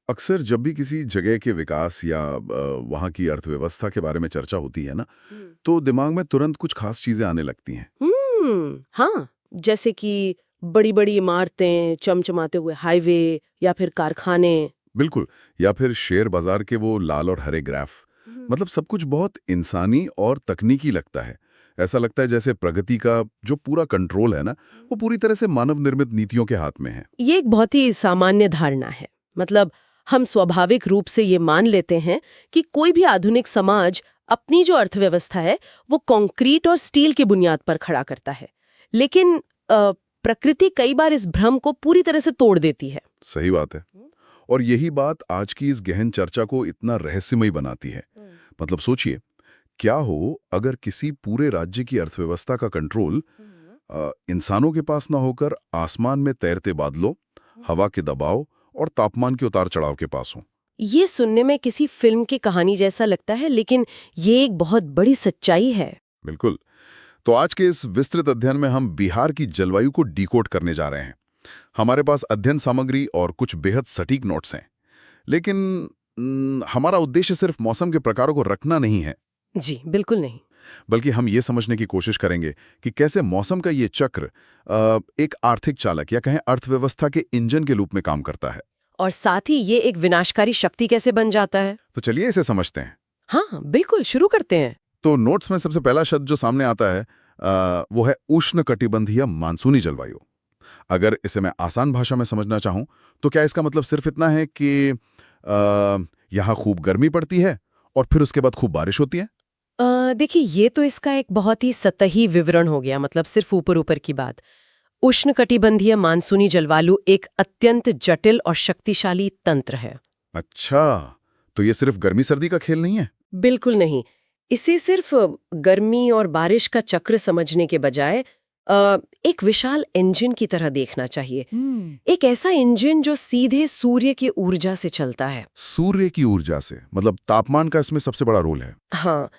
अक्सर जब भी किसी जगह के विकास या वहाँ की अर्थव्यवस्था के बारे में चर्चा होती है ना, तो दिमाग में तुरंत कुछ खास चीजें आने लगती हैं। हाँ, जैसे कि बड़ी-बड़ी इमारतें, चमचमाते हुए हाईवे या फिर कारखाने। बिल्कुल। या फिर शेयर बाजार के वो लाल और हरे ग्राफ। मतलब सब कुछ बहुत इंसानी और तकनीकी लगता है। ऐसा लगता है जैसे प्रगति का जो पूरा कंट्रोल है ना, वो पूरी तरह से मानव निर्मित नीतियों के हाथ में है। ये एक बहुत ही सामान्य धारणा है। मतलब हम स्वाभाविक रूप से ये मान लेते हैं कि कोई भी आधुनिक समाज अपनी जो अर्थव्यवस्था है वो कंक्रीट और स्टील की बुनियाद पर खड़ा करता है। लेकिन प्रकृति कई बार इस भ्रम को पूरी तरह से तोड़ देती है। सही बात है। और यही बात आज की इस गहन चर्चा को इतना रहस्यमयी बनाती है। मतलब सोचिए, क्या हो अगर किसी पूरे राज्य की अर्थव्यवस्था का कंट्रोल इंसानों के पास ना होकर आसमान में तैरते बादलों, हवा के दबाव और तापमान के उतार चढ़ाव के पास हो। ये सुनने में किसी फिल्म की कहानी जैसा लगता है, लेकिन ये एक बहुत बड़ी सच्चाई है। बिल्कुल। तो आज के इस विस्तृत अध्ययन में हम बिहार की जलवायु को डिकोड करने जा रहे हैं। हमारे पास अध्ययन सामग्री और कुछ बेहद सटीक नोट्स हैं। लेकिन हमारा उद्देश्य सिर्फ मौसम के प्रकारों को रखना नहीं है। जी बिल्कुल नहीं। बल्कि हम ये समझने की कोशिश करेंगे कि कैसे मौसम का ये चक्र एक आर्थिक चालक या कहें अर्थव्यवस्था के इंजन के रूप में काम करता है। और साथ ही ये एक विनाशकारी शक्ति कैसे बन जाता है। तो चलिए इसे समझते हैं। हाँ बिल्कुल, शुरू करते हैं। तो नोट्स में सबसे पहला शब्द जो सामने आता है वो है उष्णकटिबंधीय मानसूनी जलवायु। अगर इसे मैं आसान भाषा में समझना चाहूं तो क्या इसका मतलब सिर्फ इतना है कि यहाँ खूब गर्मी पड़ती है और फिर उसके बाद खूब बारिश होती है? देखिए, ये तो इसका एक बहुत ही सतही विवरण हो गया, मतलब सिर्फ ऊपर ऊपर की बात। उष्णकटिबंधीय मानसूनी जलवायु एक अत्यंत जटिल और शक्तिशाली तंत्र है। अच्छा, तो ये सिर्फ गर्मी सर्दी का खेल नहीं है? बिल्कुल नहीं। इसे सिर्फ गर्मी और बारिश का चक्र समझने के बजाय एक विशाल इंजन की तरह देखना चाहिए। एक ऐसा इंजन जो सीधे सूर्य की ऊर्जा से चलता है। सूर्य की ऊर्जा से? मतलब तापमान का इसमें सबसे बड़ा रोल है। हाँ,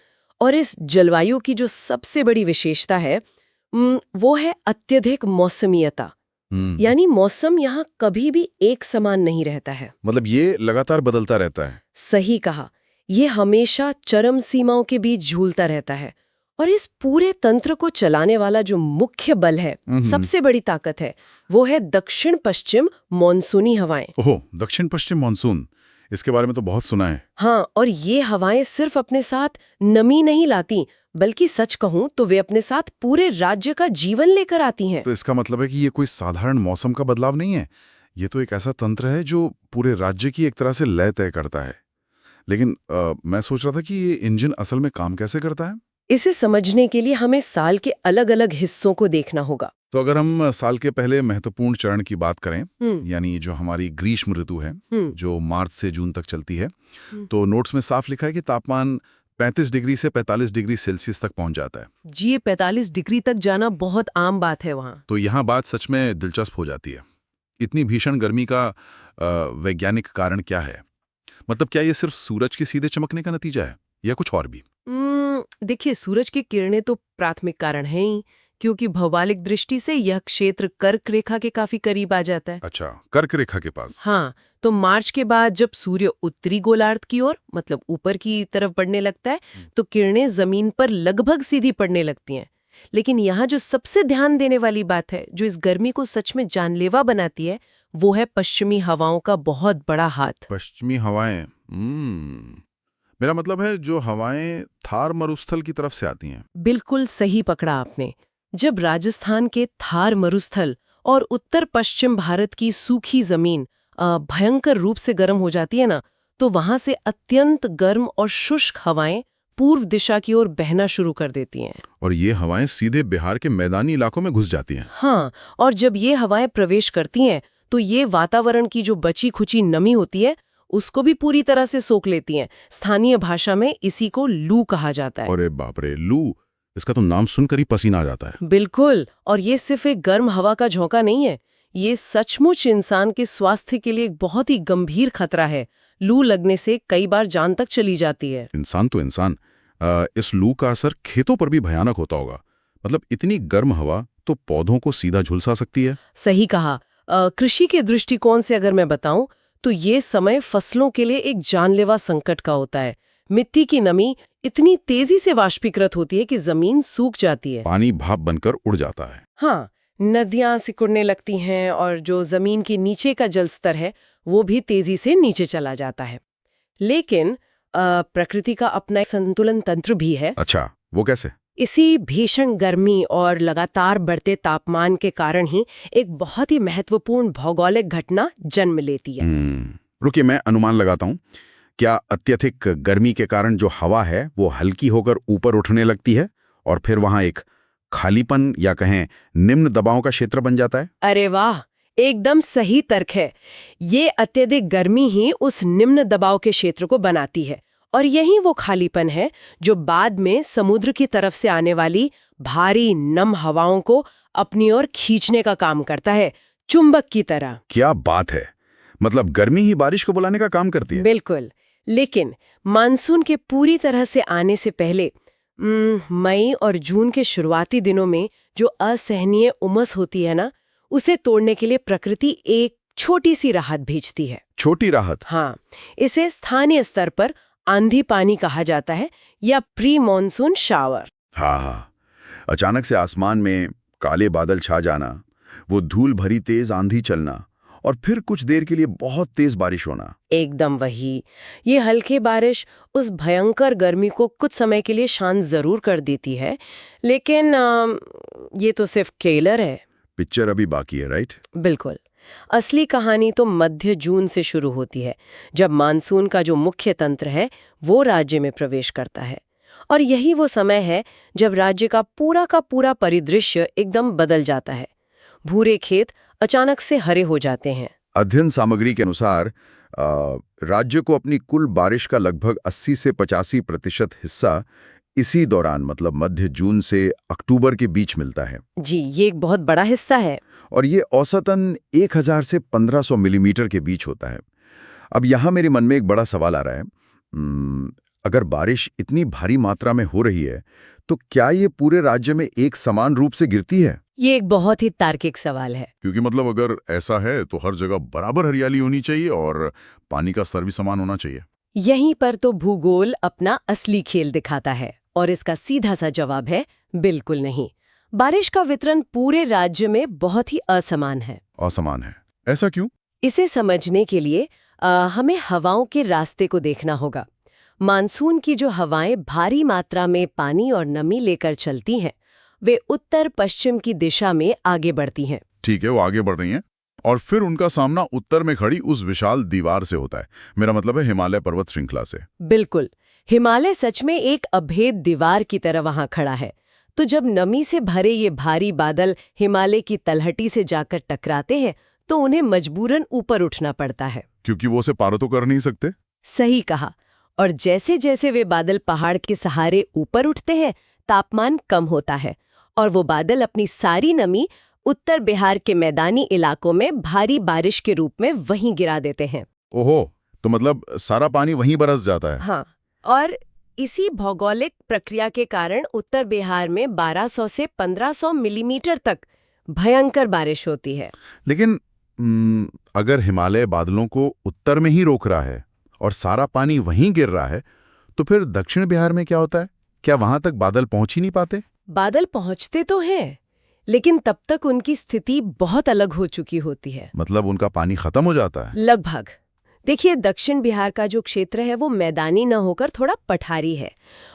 और इस जलवायु की जो सबसे बड़ी विशेषता है वो है अत्यधिक मौसमीयता। यानी मौसम यहाँ कभी भी एक समान नहीं रहता है। मतलब ये लगातार बदलता रहता है। सही कहा। ये हमेशा चरम सीमाओं के बीच झूलता रहता है। और इस पूरे तंत्र को चलाने वाला जो मुख्य बल है, सबसे बड़ी ताकत है, वो है दक्षिण पश्चिम मॉनसूनी हवाएं। ओह, दक्षिण पश्चिम मॉनसून, इसके बारे में तो बहुत सुना है। हाँ, और ये हवाएं सिर्फ अपने साथ नमी नहीं लाती, बल्कि सच कहूं तो वे अपने साथ पूरे राज्य का जीवन लेकर आती हैं। तो इसका मतलब है कि ये कोई साधारण मौसम का बदलाव नहीं है। ये तो एक ऐसा तंत्र है जो पूरे राज्य की एक तरह से लय तय करता है। लेकिन मैं सोच रहा था कि ये इंजन असल में काम कैसे करता है? इसे समझने के लिए हमें साल के अलग-अलग हिस्सों को देखना होगा। तो अगर हम साल के पहले महत्वपूर्ण चरण की बात करें, यानी जो हमारी ग्रीष्म ऋतु है, जो मार्च से जून तक चलती है, तो नोट्स में साफ लिखा है कि तापमान 35 डिग्री से 45 डिग्री सेल्सियस तक पहुंच जाता है। जी, ये 45 डिग्री तक जाना बहुत आम बात है वहाँ। तो यहाँ बात सच में दिलचस्प हो जाती है। इतनी भीषण गर्मी का वैज्ञानिक कारण क्या है? मतलब क्या ये सिर्फ सूरज के सीधे चमकने का नतीजा है या कुछ और भी? देखिए, सूरज की किरणें तो प्राथमिक कारण है ही, क्योंकि भौगोलिक दृष्टि से यह क्षेत्र कर्क रेखा के काफी करीब आ जाता है। अच्छा, कर्क रेखा के पास। हाँ, तो मार्च के बाद जब सूर्य उत्तरी गोलार्ध की ओर, मतलब ऊपर की तरफ बढ़ने लगता है, तो किरणें जमीन पर लगभग सीधी पड़ने लगती हैं। लेकिन यहाँ जो सबसे ध्यान देने वाली बात है, जो इस गर्मी को सच में जानलेवा बनाती है, वो है पश्चिमी हवाओं का बहुत बड़ा हाथ। पश्चिमी हवाएं। मेरा मतलब है जो हवाएं थार मरुस्थल की तरफ से आती हैं। बिल्कुल सही पकड़ा आपने। जब राजस्थान के थार मरुस्थल और उत्तर पश्चिम भारत की सूखी जमीन भयंकर रूप से गर्म हो जाती है ना, तो वहां से अत्यंत गर्म और शुष्क हवाएं पूर्व दिशा की ओर बहना शुरू कर देती हैं। और ये हवाएं सीधे बिहार के मैदानी इलाकों में घुस जाती हैं। हाँ, और जब ये हवाएं प्रवेश करती हैं, तो ये वातावरण की जो बची खुची नमी होती है, उसको भी पूरी तरह से सोख लेती हैं। स्थानीय भाषा में इसी को लू कहा जाता है। अरे बाप रे, लू! इसका तो नाम सुनकर ही पसीना आ जाता है। बिल्कुल, और ये सिर्फ एक गर्म हवा का झोंका नहीं है, ये सचमुच इंसान के स्वास्थ्य के लिए एक बहुत ही गंभीर खतरा है। लू लगने से कई बार जान तक चली जाती है। इंसान तो इंसान, इस लू का असर खेतों पर भी भयानक होता होगा। मतलब इतनी गर्म हवा तो पौधों को सीधा झुलसा सकती है। सही कहा। कृषि के दृष्टिकोण से अगर मैं बताऊं तो ये समय फसलों के लिए एक जानलेवा संकट का होता है। मिट्टी की नमी इतनी तेजी से वाष्पीकृत होती है कि जमीन सूख जाती है। पानी भाप बनकर उड़ जाता है। हाँ, नदियां सिकुड़ने लगती हैं और जो जमीन के नीचे का जल स्तर है वो भी तेजी से नीचे चला जाता है। लेकिन प्रकृति का अपना एक संतुलन तंत्र भी है। अच्छा, वो कैसे? इसी भीषण गर्मी और लगातार बढ़ते तापमान के कारण ही एक बहुत ही महत्वपूर्ण भौगोलिक घटना जन्म लेती है। रुकिए, मैं अनुमान लगाता हूँ। क्या अत्यधिक गर्मी के कारण जो हवा है वो हल्की होकर ऊपर उठने लगती है और फिर वहां एक खालीपन या कहें निम्न दबाव का क्षेत्र बन जाता है? अरे वाह, एकदम सही तर्क है। ये अत्यधिक गर्मी ही उस निम्न दबाव के क्षेत्र को बनाती है और यही वो खालीपन है जो बाद में समुद्र की तरफ से आने वाली भारी नम हवाओं को अपनी ओर खींचने का काम करता है, चुंबक की तरह। क्या बात है! मतलब गर्मी ही बारिश को बुलाने का काम करती है। बिल्कुल। लेकिन मानसून के पूरी तरह से आने से पहले मई और जून के शुरुआती दिनों में जो असहनीय उमस होती है ना, उसे तोड़ने के लिए प्रकृति एक छोटी सी राहत भेजती है। छोटी राहत? हाँ, इसे स्थानीय स्तर पर आंधी पानी कहा जाता है या प्री मॉनसून शावर। हाँ, अचानक से आसमान में काले बादल छा जाना, वो धूल भरी तेज आंधी चलना और फिर कुछ देर के लिए बहुत तेज बारिश होना। एकदम वही। ये हल्की बारिश उस भयंकर गर्मी को कुछ समय के लिए शांत जरूर कर देती है, लेकिन ये तो सिर्फ ट्रेलर है। पिक्चर अभी बाकी है, राइट? बिल्कुल। असली कहानी तो मध्य जून से शुरू होती है, जब मानसून का जो मुख्य तंत्र है वो राज्य में प्रवेश करता है। और यही वो समय है जब राज्य का पूरा परिदृश्य एकदम बदल जाता है। भूरे खेत अचानक से हरे हो जाते हैं। अध्ययन सामग्री के अनुसार राज्य को अपनी कुल बारिश का लगभग 80 से 85% हिस्सा इसी दौरान, मतलब मध्य जून से अक्टूबर के बीच मिलता है। जी, ये एक बहुत बड़ा हिस्सा है। और ये औसतन 1000 से 1500 मिलीमीटर के बीच होता है। अब यहाँ मेरे मन में एक बड़ा सवाल आ रहा है। अगर बारिश इतनी भारी मात्रा में हो रही है तो क्या ये पूरे राज्य में एक समान रूप से गिरती है? ये एक बहुत ही तार्किक सवाल है। क्योंकि मतलब अगर ऐसा है तो हर जगह बराबर हरियाली होनी चाहिए और पानी का स्तर भी समान होना चाहिए। यहीं पर तो भूगोल अपना असली खेल दिखाता है और इसका सीधा सा जवाब है बिल्कुल नहीं। बारिश का वितरण पूरे राज्य में बहुत ही असमान है। असमान है? ऐसा क्यों? इसे समझने के लिए हमें हवाओं के रास्ते को देखना होगा। मानसून की जो हवाएं भारी मात्रा में पानी और नमी लेकर चलती हैं, वे उत्तर पश्चिम की दिशा में आगे बढ़ती हैं। ठीक है, वो आगे बढ़ रही हैं और फिर उनका सामना उत्तर में खड़ी उस विशाल दीवार से होता है। मेरा मतलब है हिमालय पर्वत श्रृंखला से। बिल्कुल, हिमालय सच में एक अभेद दीवार की तरह वहां खड़ा है। तो जब नमी से भरे ये भारी बादल हिमालय की तलहटी से जाकर टकराते हैं तो उन्हें मजबूरन ऊपर उठना पड़ता है, क्योंकि वो उसे पार तो कर नहीं सकते। सही कहा। और जैसे जैसे वे बादल पहाड़ के सहारे ऊपर उठते हैं, तापमान कम होता है और वो बादल अपनी सारी नमी उत्तर बिहार के मैदानी इलाकों में भारी बारिश के रूप में वहीं गिरा देते हैं। ओहो, तो मतलब सारा पानी वहीं बरस जाता है। हाँ, और इसी भौगोलिक प्रक्रिया के कारण उत्तर बिहार में 1200 से 1500 मिलीमीटर तक भयंकर बारिश होती है। लेकिन अगर हिमालय बादलों को उत्तर में ही रोक रहा है और सारा पानी वहीं गिर रहा है, तो फिर दक्षिण बिहार में क्या होता है? क्या वहां तक बादल पहुंच ही नहीं पाते? बादल पहुंचते तो हैं, लेकिन तब तक उनकी स्थिति बहुत अलग हो चुकी होती है। मतलब उनका पानी खत्म हो जाता है? लगभग। देखिए, दक्षिण बिहार का जो क्षेत्र है वो मैदानी न होकर थोड़ा पठारी है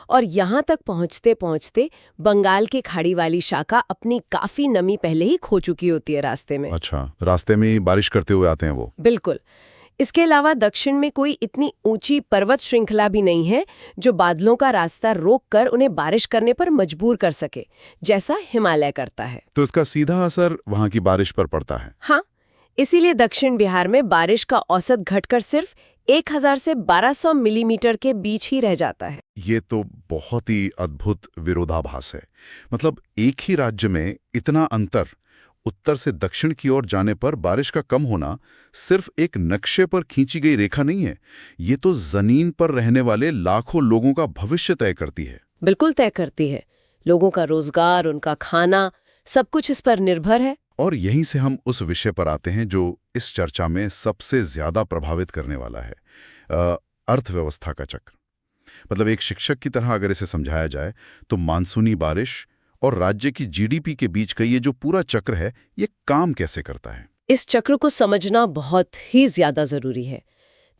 और यहाँ तक पहुँचते पहुँचते बंगाल की खाड़ी वाली शाखा अपनी काफी नमी पहले ही खो चुकी होती है रास्ते में। अच्छा, रास्ते में ही बारिश करते हुए आते हैं वो? बिल्कुल। इसके अलावा दक्षिण में कोई इतनी ऊंची पर्वत श्रृंखला भी नहीं है जो बादलों का रास्ता रोककर उन्हें बारिश करने पर मजबूर कर सके, जैसा हिमालय करता है। तो इसका सीधा असर वहां की बारिश पर पड़ता है? हाँ, इसीलिए दक्षिण बिहार में बारिश का औसत घटकर सिर्फ 1000 से 1200 मिलीमीटर के बीच ही रह जाता है। ये तो बहुत ही अद्भुत विरोधाभास है। मतलब एक ही राज्य में इतना अंतर, उत्तर से दक्षिण की ओर जाने पर बारिश का कम होना सिर्फ एक नक्शे पर खींची गई रेखा नहीं है, ये तो जमीन पर रहने वाले लाखों लोगों का भविष्य तय करती है। बिल्कुल तय करती है। लोगों का रोजगार, उनका खाना, सब कुछ इस पर निर्भर है। और यहीं से हम उस विषय पर आते हैं जो इस चर्चा में सबसे ज्यादा प्रभावित करने वाला है, अर्थव्यवस्था का चक्र। मतलब एक शिक्षक की तरह अगर इसे समझाया जाए तो मानसूनी बारिश और राज्य की जीडीपी के बीच का ये जो पूरा चक्र है, ये काम कैसे करता है? इस चक्र को समझना बहुत ही ज्यादा जरूरी है।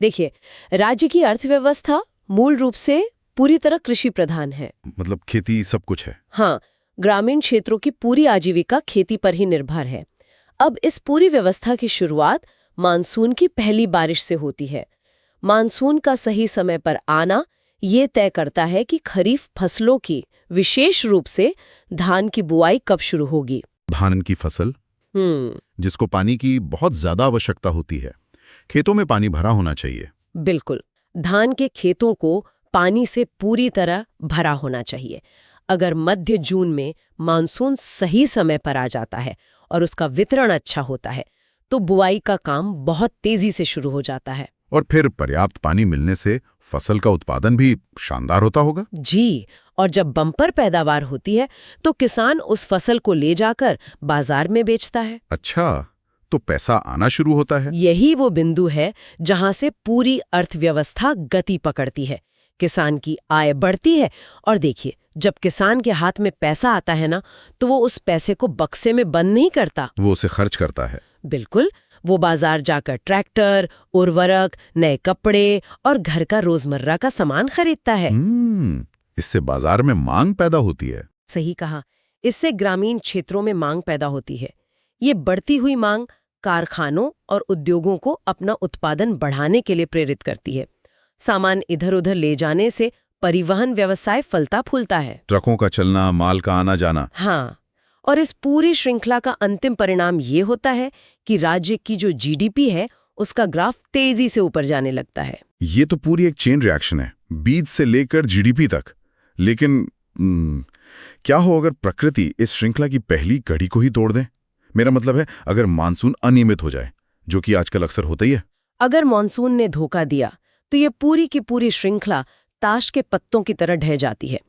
देखिए, राज्य की अर्थव्यवस्था मूल रूप से पूरी तरह कृषि प्रधान है। मतलब खेती सब कुछ है। हाँ, ग्रामीण क्षेत्रों की पूरी आजीविका खेती पर ही निर्भर है। अब इस पूरी व्यवस्था की शुरुआत मानसून की पहली बारिश से होती है। मानसून का सही समय पर आना ये तय करता है कि खरीफ फसलों की, विशेष रूप से धान की बुआई कब शुरू होगी। धान की फसल, जिसको पानी की बहुत ज्यादा आवश्यकता होती है, खेतों में पानी भरा होना चाहिए। बिल्कुल, धान के खेतों को पानी से पूरी तरह भरा होना चाहिए। अगर मध्य जून में मानसून सही समय पर आ जाता है और उसका वितरण अच्छा होता है, तो बुआई का काम बहुत तेजी से शुरू हो जाता है। और फिर पर्याप्त पानी मिलने से फसल का उत्पादन भी शानदार होता होगा। जी, और जब बम्पर पैदावार होती है तो किसान उस फसल को ले जाकर बाजार में बेचता है। अच्छा, तो पैसा आना शुरू होता है। यही वो बिंदु है जहां से पूरी अर्थव्यवस्था गति पकड़ती है। किसान की आय बढ़ती है और देखिए, जब किसान के हाथ में पैसा आता है ना, तो वो उस पैसे को बक्से में बंद नहीं करता, वो उसे खर्च करता है। बिल्कुल, वो बाजार जाकर ट्रैक्टर, उर्वरक, नए कपड़े और घर का रोजमर्रा का सामान खरीदता है। इससे बाजार में मांग पैदा होती है। सही कहा, इससे ग्रामीण क्षेत्रों में मांग पैदा होती है। ये बढ़ती हुई मांग कारखानों और उद्योगों को अपना उत्पादन बढ़ाने के लिए प्रेरित करती है। सामान इधर उधर ले जाने से परिवहन व्यवसाय फलता फूलता है। ट्रकों का चलना, माल का आना जाना। हाँ, और इस पूरी श्रृंखला का अंतिम परिणाम ये होता है कि राज्य की जो जीडीपी है, उसका ग्राफ तेजी से ऊपर जाने लगता है। ये तो पूरी एक चेन रिएक्शन है, बीज से लेकर जीडीपी तक। लेकिन क्या हो अगर प्रकृति इस श्रृंखला की पहली कड़ी को ही तोड़ दे? मेरा मतलब है, अगर मानसून अनियमित हो जाए, जो कि आजकल अक्सर होता ही है। अगर मानसून ने धोखा दिया तो ये पूरी की पूरी श्रृंखला ताश के पत्तों की तरह ढह जाती है।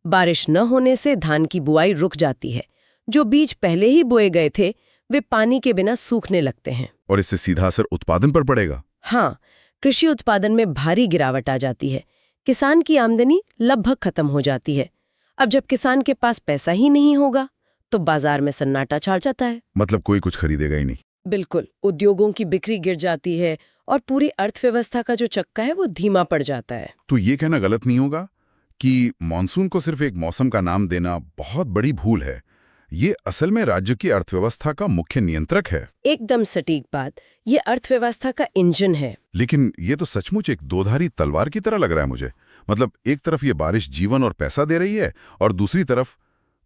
बारिश न होने से धान की बुआई रुक जाती है। जो बीज पहले ही बोए गए थे, वे पानी के बिना सूखने लगते हैं। और इससे सीधा असर उत्पादन पर पड़ेगा। हाँ, कृषि उत्पादन में भारी गिरावट आ जाती है। किसान की आमदनी लगभग खत्म हो जाती है। अब जब किसान के पास पैसा ही नहीं होगा, तो बाजार में सन्नाटा छा जाता है। मतलब कोई कुछ खरीदेगा ही नहीं। बिल्कुल, उद्योगों की बिक्री गिर जाती है और पूरी अर्थव्यवस्था का जो चक्का है वो धीमा पड़ जाता है। तो ये कहना गलत नहीं होगा कि मानसून को सिर्फ एक मौसम का नाम देना बहुत बड़ी भूल है। ये असल में राज्य की अर्थव्यवस्था का मुख्य नियंत्रक है। एकदम सटीक बात, ये अर्थव्यवस्था का इंजन है। लेकिन ये तो सचमुच एक दोधारी तलवार की तरह लग रहा है मुझे। मतलब एक तरफ ये बारिश जीवन और पैसा दे रही है, और दूसरी तरफ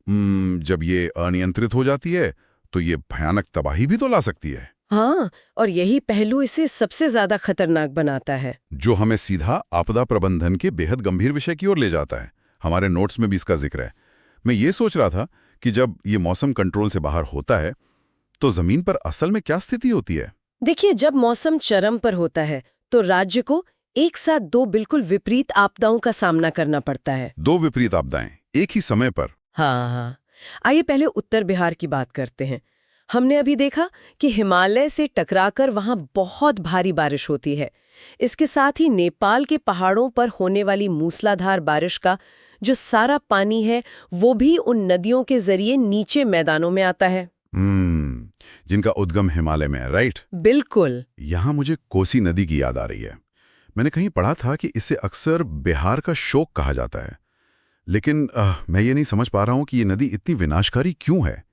जब ये अनियंत्रित हो जाती है तो ये भयानक तबाही भी तो ला सकती है। हाँ, और यही पहलू इसे सबसे ज्यादा खतरनाक बनाता है, जो हमें सीधा आपदा प्रबंधन के बेहद गंभीर विषय की ओर ले जाता है। हमारे नोट्स में भी इसका जिक्र है। मैं ये सोच रहा था कि जब ये मौसम कंट्रोल से बाहर होता है, तो जमीन पर असल में क्या स्थिति होती है? देखिए, जब मौसम चरम पर होता है तो राज्य को एक साथ दो बिल्कुल विपरीत आपदाओं का सामना करना पड़ता है। दो विपरीत आपदाएं एक ही समय पर? हाँ, आइए पहले उत्तर बिहार की बात करते हैं। हमने अभी देखा कि हिमालय से टकराकर वहां बहुत भारी बारिश होती है। इसके साथ ही नेपाल के पहाड़ों पर होने वाली मूसलाधार बारिश का जो सारा पानी है, वो भी उन नदियों के जरिए नीचे मैदानों में आता है। जिनका उद्गम हिमालय में है, राइट? बिल्कुल। यहाँ मुझे कोसी नदी की याद आ रही है। मैंने कहीं पढ़ा था कि इसे अक्सर बिहार का शोक कहा जाता है। लेकिन मैं ये नहीं समझ पा रहा हूँ कि ये नदी इतनी विनाशकारी क्यों है।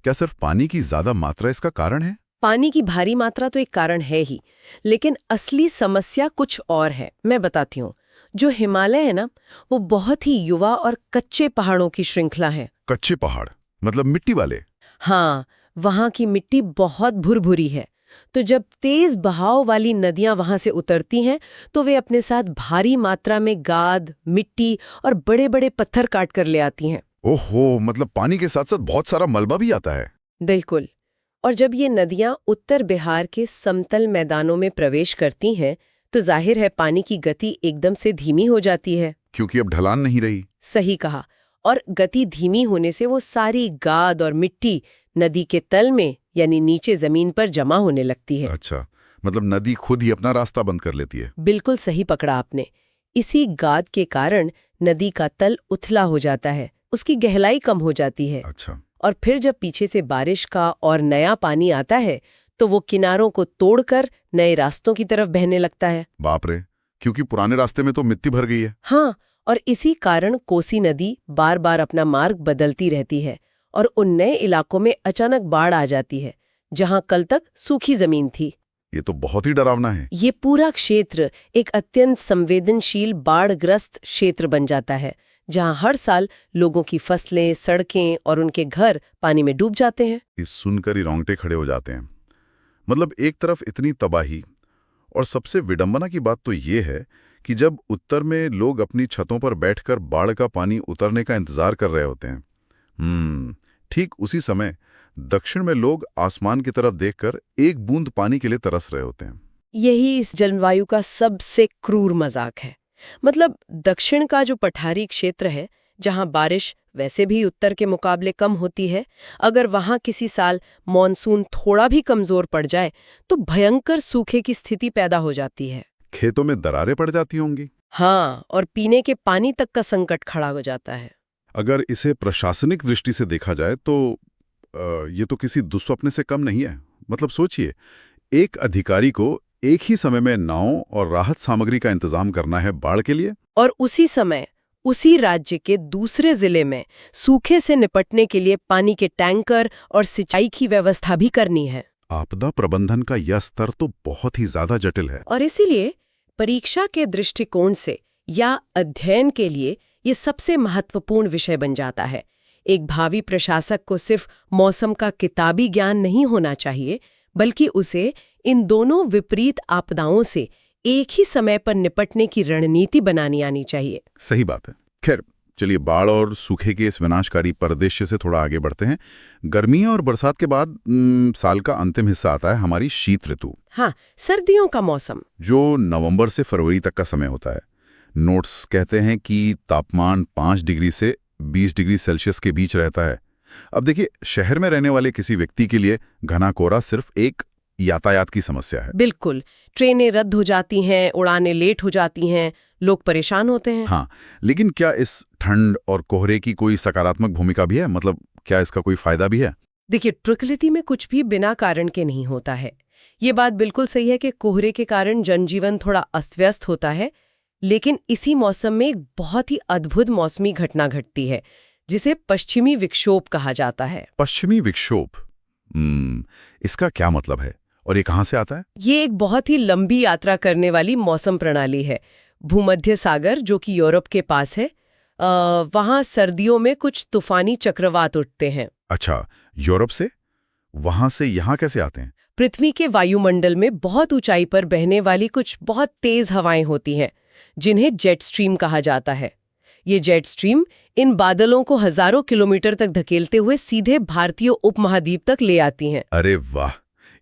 क्या सिर्फ पानी की ज्यादा मात्रा इसका कारण है? पानी की भारी मात्रा तो एक कारण है ही, लेकिन असली समस्या कुछ और है। मैं बताती हूँ। जो हिमालय है ना, वो बहुत ही युवा और कच्चे पहाड़ों की श्रृंखला है। कच्चे पहाड़ मतलब मिट्टी वाले? हाँ, वहाँ की मिट्टी बहुत भुरभुरी है। तो जब तेज बहाव वाली नदियां वहां से उतरती हैं, तो वे अपने साथ भारी मात्रा में गाद, मिट्टी और बड़े बड़े पत्थर काट कर ले आती हैं। ओहो, मतलब पानी के साथ साथ बहुत सारा मलबा भी आता है। बिल्कुल। और जब ये नदियां उत्तर बिहार के समतल मैदानों में प्रवेश करती हैं, तो जाहिर है पानी की गति एकदम से धीमी हो जाती है। क्योंकि अब ढलान नहीं रही। सही कहा। और गति धीमी होने से वो सारी गाद और मिट्टी नदी के तल में यानी नीचे जमीन पर जमा होने लगती है। अच्छा, मतलब नदी खुद ही अपना रास्ता बंद कर लेती है। बिल्कुल सही पकड़ा आपने। इसी गाद के कारण नदी का तल उथला हो जाता है, उसकी गहराई कम हो जाती है। अच्छा। और फिर जब पीछे से बारिश का और नया पानी आता है तो वो किनारों को तोड़कर नए रास्तों की तरफ बहने लगता है। बाप रे, क्योंकि पुराने रास्ते में तो मिट्टी भर गई है। हाँ, और इसी कारण कोसी नदी बार बार अपना मार्ग बदलती रहती है और उन नए इलाकों में अचानक बाढ़ आ जाती है जहां कल तक सूखी जमीन थी। ये तो बहुत ही डरावना है। ये पूरा क्षेत्र एक अत्यंत संवेदनशील बाढ़ग्रस्त क्षेत्र बन जाता है जहां हर साल लोगों की फसलें, सड़कें और उनके घर पानी में डूब जाते हैं। इस सुनकर ही रोंगटे खड़े हो जाते हैं। मतलब एक तरफ इतनी तबाही, और सबसे विडंबना की बात तो ये है कि जब उत्तर में लोग अपनी छतों पर बैठकर बाढ़ का पानी उतरने का इंतजार कर रहे होते हैं, ठीक उसी समय दक्षिण में लोग आसमान की तरफ देखकर एक बूंद पानी के लिए तरस रहे होते हैं। यही इस जलवायु का सबसे क्रूर मजाक है। मतलब दक्षिण का जो पठारी क्षेत्र है, जहां बारिश वैसे भी उत्तर के मुकाबले कम होती है, अगर वहां किसी साल मॉनसून थोड़ा भी कमजोर पड़ जाए तो भयंकर सूखे की स्थिति पैदा हो जाती है। खेतों में दरारें पड़ जाती होंगी। हाँ, और पीने के पानी तक का संकट खड़ा हो जाता है। अगर इसे प्रशासनिक दृष्टि से देखा जाए तो ये तो किसी दुस्वप्न से कम नहीं है। मतलब सोचिए, एक अधिकारी को एक ही समय में नाव और राहत सामग्री का इंतजाम करना है बाढ़ के लिए, और उसी समय उसी राज्य के दूसरे जिले में सूखे से निपटने के लिए पानी के टैंकर और सिंचाई की व्यवस्था भी करनी है। आपदा प्रबंधन का यह स्तर तो बहुत ही ज्यादा जटिल है। और इसीलिए परीक्षा के दृष्टिकोण से या अध्ययन के लिए ये सबसे महत्वपूर्ण विषय बन जाता है। एक भावी प्रशासक को सिर्फ मौसम का किताबी ज्ञान नहीं होना चाहिए, बल्कि उसे इन दोनों विपरीत आपदाओं से एक ही समय पर निपटने की रणनीति बनानी आनी चाहिए। सही बात है। खैर, चलिए बाढ़ और सूखे के इस विनाशकारी परिदृश्य से थोड़ा आगे बढ़ते हैं। गर्मी और बरसात के बाद साल का अंतिम हिस्सा आता है हमारी शीत ऋतु। हाँ, सर्दियों का मौसम, जो नवंबर से फरवरी तक का समय होता है। नोट्स कहते हैं कि तापमान 5 डिग्री से 20 डिग्री सेल्सियस के बीच रहता है। अब देखिए, शहर में रहने वाले किसी व्यक्ति के लिए घना कोहरा सिर्फ एक यातायात की समस्या है। बिल्कुल, ट्रेनें रद्द हो जाती हैं, उड़ानें लेट हो जाती हैं, लोग परेशान होते हैं। हाँ, लेकिन क्या इस ठंड और कोहरे की कोई सकारात्मक भूमिका भी है? मतलब क्या इसका कोई फायदा भी है? देखिए, प्रकृति में कुछ भी बिना कारण के नहीं होता है। ये बात बिल्कुल सही है कि कोहरे के कारण जनजीवन थोड़ा अस्त-व्यस्त होता है, लेकिन इसी मौसम में एक बहुत ही अद्भुत मौसमी घटना घटती है जिसे पश्चिमी विक्षोभ कहा जाता है। पश्चिमी विक्षोभ, इसका क्या मतलब है और ये कहाँ से आता है? ये एक बहुत ही लंबी यात्रा करने वाली मौसम प्रणाली है। भूमध्य सागर, जो कि यूरोप के पास है, वहाँ सर्दियों में कुछ तूफानी चक्रवात उठते हैं। अच्छा, यूरोप से? वहां से यहाँ कैसे आते हैं? पृथ्वी के वायुमंडल में बहुत ऊंचाई पर बहने वाली कुछ बहुत तेज हवाएं होती हैं, जिन्हें जेट स्ट्रीम कहा जाता है। ये जेट स्ट्रीम इन बादलों को हजारों किलोमीटर तक धकेलते हुए सीधे भारतीय उपमहाद्वीप तक ले आती हैं। अरे वाह,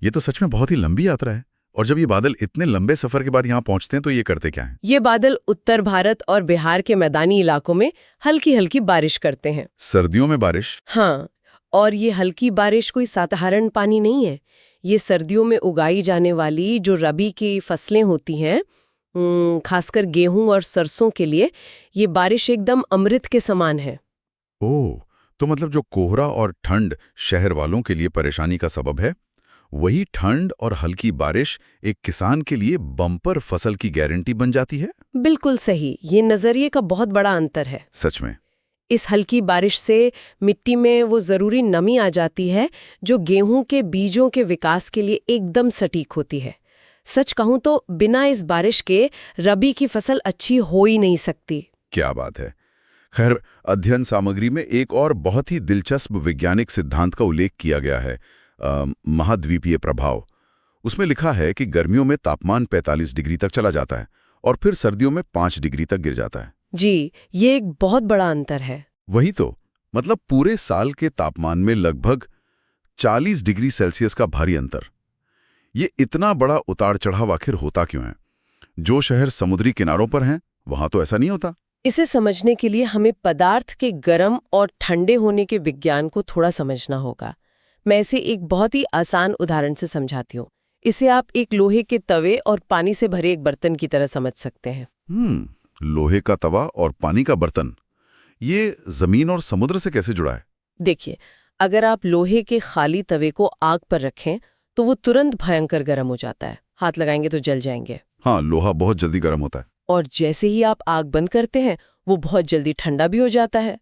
ये तो सच में बहुत ही लंबी यात्रा है। और जब ये बादल इतने लंबे सफर के बाद यहाँ पहुंचते हैं तो ये करते क्या हैं? ये बादल उत्तर भारत और बिहार के मैदानी इलाकों में हल्की हल्की बारिश करते हैं। सर्दियों में बारिश? हाँ, और ये हल्की बारिश कोई साधारण पानी नहीं है। ये सर्दियों में उगाई जाने वाली जो रबी की फसलें होती हैं, खासकर गेहूं और सरसों के लिए ये बारिश एकदम अमृत के समान है। ओह, तो मतलब जो कोहरा और ठंड शहर वालों के लिए परेशानी का सबब है, वही ठंड और हल्की बारिश एक किसान के लिए बम्पर फसल की गारंटी बन जाती है। बिल्कुल सही, ये नजरिए का बहुत बड़ा अंतर है। सच में। इस हल्की बारिश से मिट्टी में वो जरूरी नमी आ जाती है जो गेहूं के बीजों के विकास के लिए एकदम सटीक होती है। सच कहूं तो बिना इस बारिश के रबी की फसल अच्छी हो ही नहीं सकती। क्या बात है। खैर, अध्ययन सामग्री में एक और बहुत ही दिलचस्प वैज्ञानिक सिद्धांत का उल्लेख किया गया है, महाद्वीपीय प्रभाव। उसमें लिखा है कि गर्मियों में तापमान 45 डिग्री तक चला जाता है और फिर सर्दियों में 5 डिग्री तक गिर जाता है। जी, ये एक बहुत बड़ा अंतर है। वही तो, मतलब पूरे साल के तापमान में लगभग 40 डिग्री सेल्सियस का भारी अंतर। ये इतना बड़ा उतार चढ़ाव आखिर होता क्यों है? जो शहर समुद्री किनारों पर हैं, वहां तो ऐसा नहीं होता। इसे समझने के लिए हमें पदार्थ के गर्म और ठंडे होने के विज्ञान को थोड़ा समझना होगा। मैं इसे एक बहुत ही आसान उदाहरण से समझाती हूँ। इसे आप एक लोहे के तवे और पानी से भरे एक बर्तन की तरह समझ सकते हैं। लोहे का तवा और पानी का बर्तन, ये जमीन और समुद्र से कैसे जुड़ा है? देखिए, अगर आप लोहे के खाली तवे को आग पर रखें तो वो तुरंत भयंकर गर्म हो जाता है, हाथ लगाएंगे तो जल जाएंगे। हाँ, लोहा बहुत जल्दी गर्म होता है। और जैसे ही आप आग बंद करते हैं वो बहुत जल्दी ठंडा भी हो जाता है।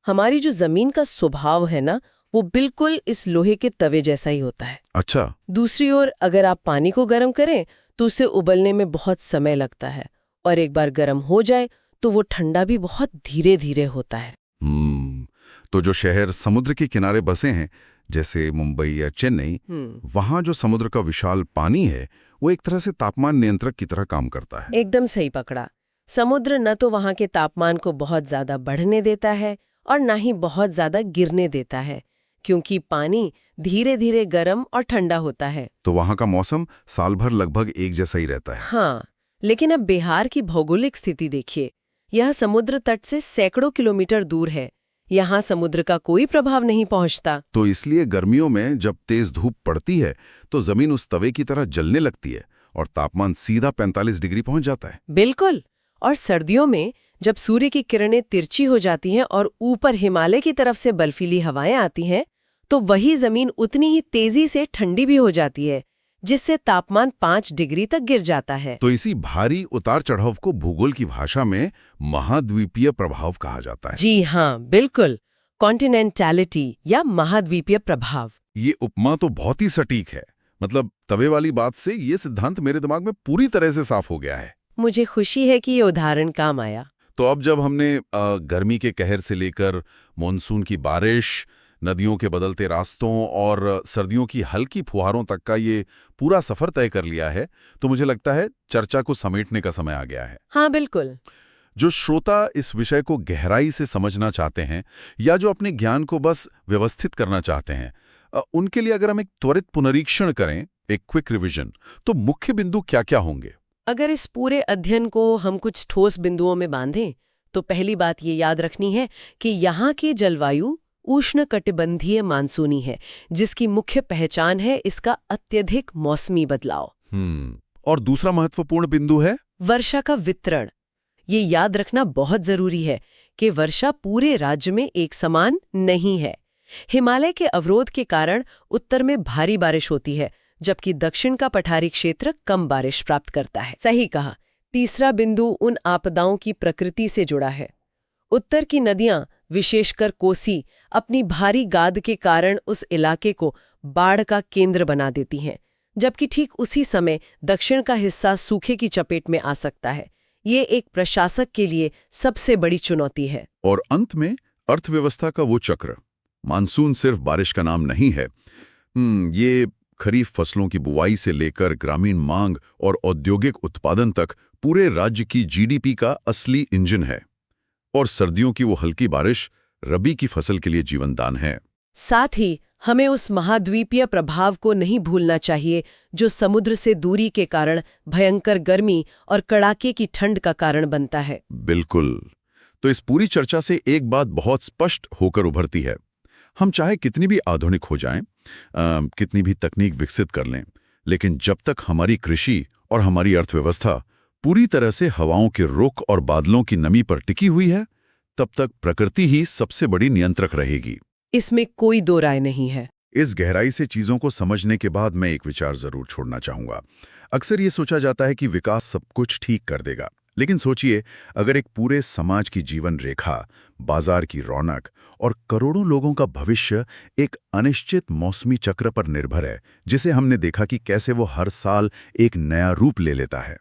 हमारी जो जमीन का स्वभाव है ना, वो बिल्कुल इस लोहे के तवे जैसा ही होता है। अच्छा। दूसरी ओर अगर आप पानी को गर्म करें तो उसे उबलने में बहुत समय लगता है, और एक बार गर्म हो जाए तो वो ठंडा भी बहुत धीरे धीरे होता है। तो जो शहर समुद्र के किनारे बसे हैं, जैसे मुंबई या चेन्नई, वहाँ जो समुद्र का विशाल पानी है वो एक तरह से तापमान नियंत्रक की तरह काम करता है। एकदम सही पकड़ा। समुद्र न तो वहाँ के तापमान को बहुत ज्यादा बढ़ने देता है और न ही बहुत ज्यादा गिरने देता है, क्योंकि पानी धीरे धीरे गर्म और ठंडा होता है। तो वहाँ का मौसम साल भर लगभग एक जैसा ही रहता है। हाँ, लेकिन अब बिहार की भौगोलिक स्थिति देखिए। यह समुद्र तट से सैकड़ों किलोमीटर दूर है। यहाँ समुद्र का कोई प्रभाव नहीं पहुँचता। तो इसलिए गर्मियों में जब तेज धूप पड़ती है तो जमीन उस तवे की तरह जलने लगती है और तापमान सीधा 45 डिग्री पहुंच जाता है। बिल्कुल। और सर्दियों में जब सूर्य की किरणें तिरछी हो जाती हैं और ऊपर हिमालय की तरफ से बर्फीली हवाएं आती हैं, तो वही जमीन उतनी ही तेजी से ठंडी भी हो जाती है, जिससे तापमान 5 डिग्री तक गिर जाता है। तो इसी भारी उतार चढ़ाव को भूगोल की भाषा में महाद्वीपीय प्रभाव कहा जाता है। जी हाँ, बिल्कुल, कॉन्टिनेंटैलिटी या महाद्वीपीय प्रभाव। ये उपमा तो बहुत ही सटीक है। मतलब तवे वाली बात से ये सिद्धांत मेरे दिमाग में पूरी तरह से साफ हो गया है। मुझे खुशी है कि ये उदाहरण काम आया। तो अब जब हमने गर्मी के कहर से लेकर मॉनसून की बारिश, नदियों के बदलते रास्तों और सर्दियों की हल्की फुहारों तक का ये पूरा सफर तय कर लिया है, तो मुझे लगता है चर्चा को समेटने का समय आ गया है। हाँ, बिल्कुल। जो श्रोता इस विषय को गहराई से समझना चाहते हैं या जो अपने ज्ञान को बस व्यवस्थित करना चाहते हैं, उनके लिए अगर हम एक त्वरित पुनरीक्षण करें, एक क्विक रिवीजन, तो मुख्य बिंदु क्या-क्या होंगे? अगर इस पूरे अध्ययन को हम कुछ ठोस बिंदुओं में बांधें, तो पहली बात ये याद रखनी है कि यहाँ की जलवायु उष्णकटिबंधीय मानसूनी है, जिसकी मुख्य पहचान है इसका अत्यधिक मौसमी बदलाव। और दूसरा महत्वपूर्ण बिंदु है वर्षा का वितरण। ये याद रखना बहुत जरूरी है कि वर्षा पूरे राज्य में एक समान नहीं है। हिमालय के अवरोध के कारण उत्तर में भारी बारिश होती है, जबकि दक्षिण का पठारी क्षेत्र कम बारिश प्राप्त करता है। सही कहा। तीसरा बिंदु उन आपदाओं की प्रकृति से जुड़ा है। उत्तर की नदियां, विशेषकर कोसी, अपनी भारी गाद के कारण उस इलाके को बाढ़ का केंद्र बना देती हैं, जबकि ठीक उसी समय दक्षिण का हिस्सा सूखे की चपेट में आ सकता है। ये एक प्रशासक के लिए सबसे बड़ी चुनौती है। और अंत में अर्थव्यवस्था का वो चक्र। मानसून सिर्फ बारिश का नाम नहीं है। ये खरीफ फसलों की बुवाई से लेकर ग्रामीण मांग और औद्योगिक उत्पादन तक पूरे राज्य की जीडीपी का असली इंजन है। और सर्दियों की वो हल्की बारिश रबी की फसल के लिए जीवनदान है। साथ ही हमें उस महाद्वीपीय प्रभाव को नहीं भूलना चाहिए जो समुद्र से दूरी के कारण भयंकर गर्मी और कड़ाके की ठंड का कारण बनता है। बिल्कुल। तो इस पूरी चर्चा से एक बात बहुत स्पष्ट होकर उभरती है। हम चाहे कितनी भी आधुनिक हो जाएं, कितनी भी तकनीक विकसित कर लें, लेकिन जब तक हमारी कृषि और हमारी अर्थव्यवस्था पूरी तरह से हवाओं के रुख और बादलों की नमी पर टिकी हुई है, तब तक प्रकृति ही सबसे बड़ी नियंत्रक रहेगी। इसमें कोई दो राय नहीं है। इस गहराई से चीजों को समझने के बाद मैं एक विचार जरूर छोड़ना चाहूंगा। अक्सर ये सोचा जाता है कि विकास सब कुछ ठीक कर देगा, लेकिन सोचिए, अगर एक पूरे समाज की जीवन रेखा, बाजार की रौनक और करोड़ों लोगों का भविष्य एक अनिश्चित मौसमी चक्र पर निर्भर है, जिसे हमने देखा कि कैसे वो हर साल एक नया रूप ले लेता है,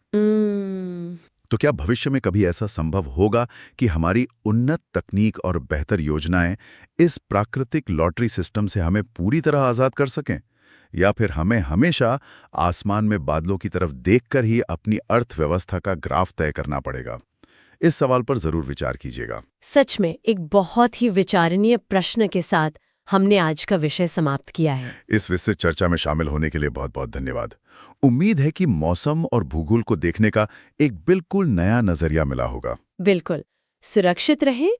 तो क्या भविष्य में कभी ऐसा संभव होगा कि हमारी उन्नत तकनीक और बेहतर योजनाएं इस प्राकृतिक लॉटरी सिस्टम से हमें पूरी तरह आज़ाद कर सकें? या फिर हमें हमेशा आसमान में बादलों की तरफ देखकर ही अपनी अर्थव्यवस्था का ग्राफ तय करना पड़ेगा? इस सवाल पर जरूर विचार कीजिएगा। सच में एक बहुत ही विचारणीय प्रश्न के साथ हमने आज का विषय समाप्त किया है। इस विस्तृत चर्चा में शामिल होने के लिए बहुत बहुत धन्यवाद। उम्मीद है कि मौसम और भूगोल को देखने का एक बिल्कुल नया नजरिया मिला होगा। बिल्कुल। सुरक्षित रहें